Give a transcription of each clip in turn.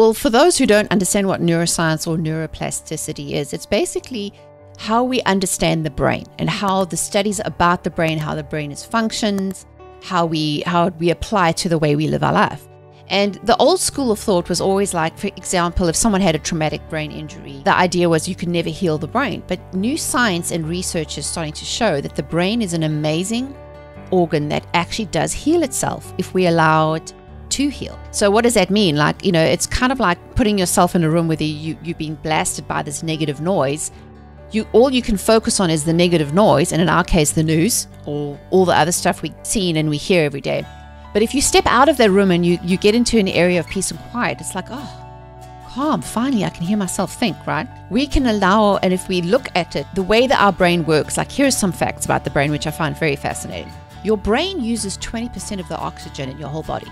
Well, for those who don't understand what neuroscience or neuroplasticity is, it's basically how we understand the brain and how the studies about the brain, how the brain is functions, how we apply it to the way we live our life. And the old school of thought was always like, for example, if someone had a traumatic brain injury, the idea was you could never heal the brain. But new science and research is starting to show that the brain is an amazing organ that actually does heal itself if we allow it to heal. So what does that mean? Like, you know, it's kind of like putting yourself in a room where you've been blasted by this negative noise. All you can focus on is the negative noise, and in our case, the news, or all the other stuff we've seen and we hear every day. But if you step out of that room and you get into an area of peace and quiet, it's like, oh, calm, finally I can hear myself think, right? We can allow, and if we look at it, the way that our brain works, like here's some facts about the brain, which I find very fascinating. Your brain uses 20% of the oxygen in your whole body.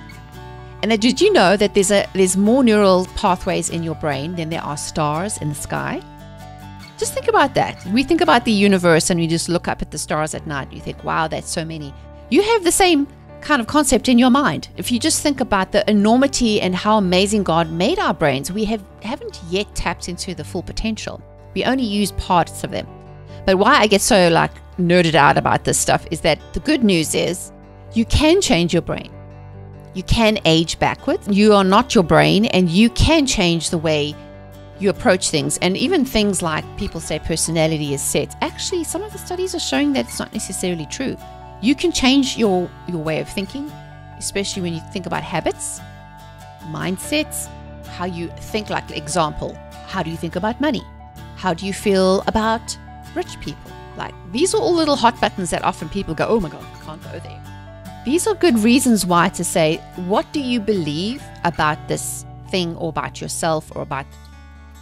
And did you know that there's more neural pathways in your brain than there are stars in the sky? Just think about that. We think about the universe and we just look up at the stars at night. You think, wow, that's so many. You have the same kind of concept in your mind. If you just think about the enormity and how amazing God made our brains, we haven't yet tapped into the full potential. We only use parts of them. But why I get so like nerded out about this stuff is that the good news is you can change your brain. You can age backwards. You are not your brain, and you can change the way you approach things. And even things like people say personality is set. Actually, some of the studies are showing that it's not necessarily true. You can change your way of thinking, especially when you think about habits, mindsets, how you think. Like example, how do you think about money? How do you feel about rich people? Like these are all little hot buttons that often people go, oh my God, I can't go there. These are good reasons why to say, what do you believe about this thing or about yourself or about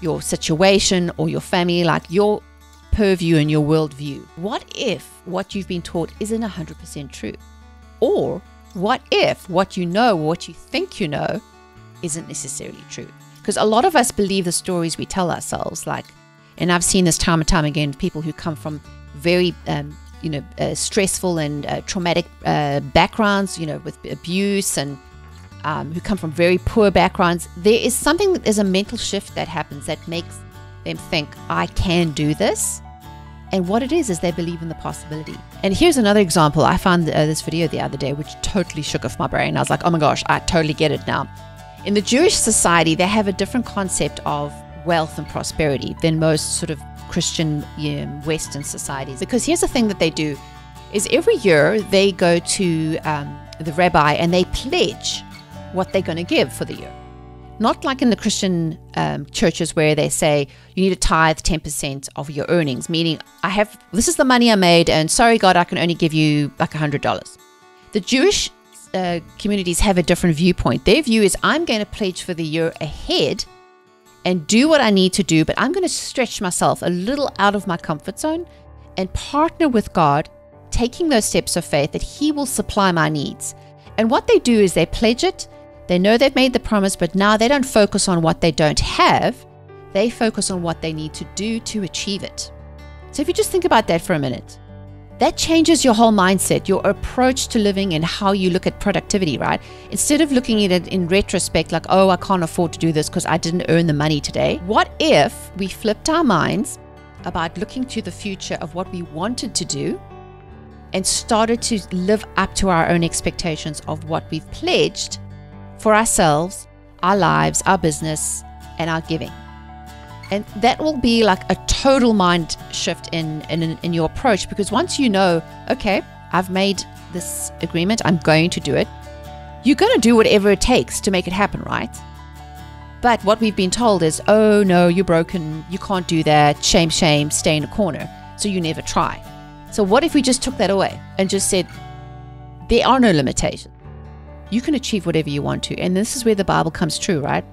your situation or your family, like your purview and your worldview? What if what you've been taught isn't 100% true? Or what if what you know, or what you think you know, isn't necessarily true? Because a lot of us believe the stories we tell ourselves, like, and I've seen this time and time again, people who come from very stressful and traumatic backgrounds, with abuse, and who come from very poor backgrounds. There's a mental shift that happens that makes them think, I can do this. And what it is they believe in the possibility. And here's another example. I found this video the other day, which totally shook off my brain. I was like, oh my gosh, I totally get it now. In the Jewish society, they have a different concept of wealth and prosperity than most sort of Christian Western societies. Because here's the thing that they do, is every year they go to the rabbi and they pledge what they're going to give for the year. Not like in the Christian churches where they say you need to tithe 10% of your earnings, meaning this is the money I made, and sorry God, I can only give you like $100. The Jewish communities have a different viewpoint. Their view is, I'm going to pledge for the year ahead and do what I need to do, but I'm going to stretch myself a little out of my comfort zone and partner with God, taking those steps of faith that He will supply my needs. And what they do is they pledge it. They know they've made the promise, but now they don't focus on what they don't have. They focus on what they need to do to achieve it. So if you just think about that for a minute, that changes your whole mindset, your approach to living, and how you look at productivity, right? Instead of looking at it in retrospect, like, oh, I can't afford to do this because I didn't earn the money today. What if we flipped our minds about looking to the future of what we wanted to do and started to live up to our own expectations of what we've pledged for ourselves, our lives, our business, and our giving? And that will be like a total mind shift in your approach, because once you know, okay, I've made this agreement, I'm going to do it, you're going to do whatever it takes to make it happen, right? But what we've been told is, oh no, you're broken, you can't do that, shame, shame, stay in a corner, so you never try. So what if we just took that away and just said, there are no limitations. You can achieve whatever you want to. And this is where the Bible comes true, right?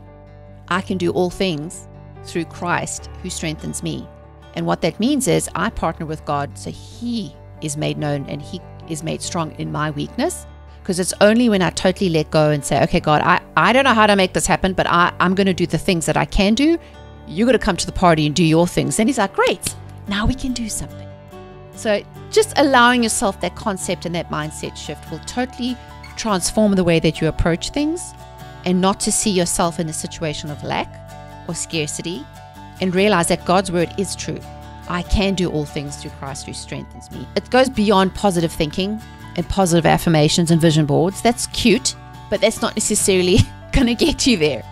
I can do all things through Christ who strengthens me. And what that means is I partner with God, so He is made known and He is made strong in my weakness. Because it's only when I totally let go and say, okay, God, I don't know how to make this happen, but I'm going to do the things that I can do. You're going to come to the party and do your things. Then He's like, great, now we can do something. So just allowing yourself that concept and that mindset shift will totally transform the way that you approach things, and not to see yourself in a situation of lack or scarcity, and realize that God's word is true. I can do all things through Christ who strengthens me. It goes beyond positive thinking and positive affirmations and vision boards. That's cute, but that's not necessarily going to get you there.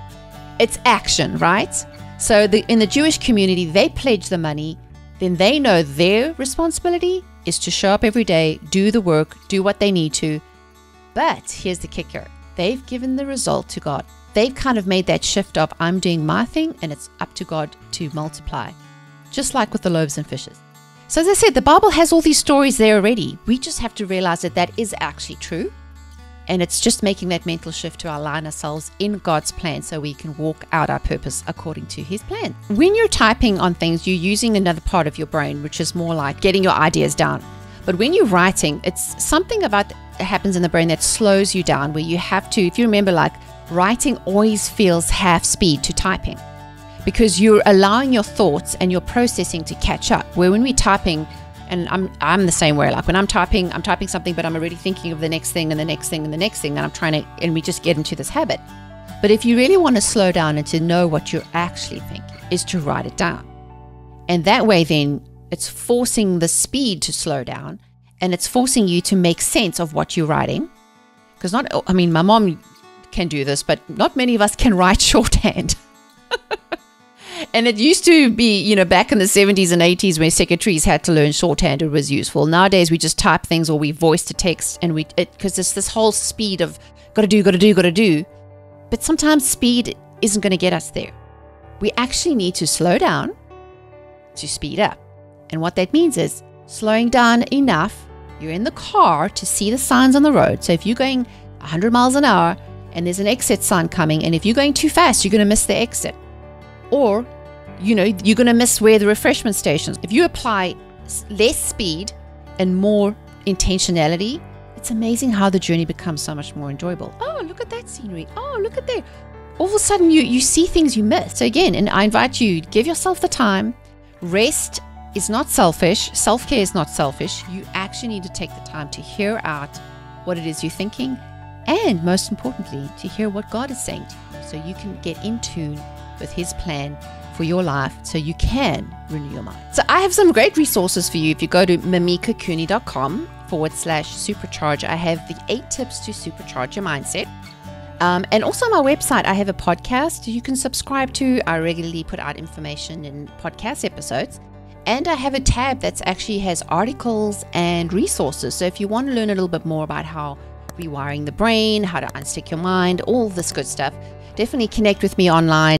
It's action, right? So in the Jewish community, they pledge the money, then they know their responsibility is to show up every day, do the work, do what they need to. But here's the kicker. They've given the result to God. They've kind of made that shift of I'm doing my thing and it's up to God to multiply, just like with the loaves and fishes. So as I said, the Bible has all these stories there already. We just have to realize that that is actually true. And it's just making that mental shift to align ourselves in God's plan so we can walk out our purpose according to his plan. When you're typing on things, you're using another part of your brain, which is more like getting your ideas down. But when you're writing, it's something about that happens in the brain that slows you down, where you have to, if you remember, like writing always feels half speed to typing because you're allowing your thoughts and your processing to catch up. Where when we're typing, and I'm the same way. Like when I'm typing something, but I'm already thinking of the next thing and the next thing and the next thing, and we just get into this habit. But if you really want to slow down and to know what you're actually thinking, is to write it down. And that way then it's forcing the speed to slow down, and it's forcing you to make sense of what you're writing. Because my mom can do this, but not many of us can write shorthand. And it used to be, back in the 70s and 80s when secretaries had to learn shorthand, it was useful. Nowadays, we just type things or we voice to text, and because it's this whole speed of got to do. But sometimes speed isn't going to get us there. We actually need to slow down to speed up. And what that means is slowing down enough. You're in the car to see the signs on the road. So if you're going 100 miles an hour and there's an exit sign coming, and if you're going too fast, you're going to miss the exit. Or, you're going to miss where the refreshment stations. If you apply less speed and more intentionality, it's amazing how the journey becomes so much more enjoyable. Oh, look at that scenery. Oh, look at there. All of a sudden, you see things you miss. So again, and I invite you, give yourself the time. Rest is not selfish. Self-care is not selfish. You actually need to take the time to hear out what it is you're thinking, and most importantly, to hear what God is saying to you, so you can get in tune with his plan for your life, so you can renew your mind. So I have some great resources for you. If you go to mimikacooney.com/supercharge, I have the 8 tips to supercharge your mindset. And also on my website, I have a podcast you can subscribe to. I regularly put out information in podcast episodes. And I have a tab that actually has articles and resources. So if you want to learn a little bit more about how rewiring the brain, how to unstick your mind, all this good stuff, definitely connect with me online.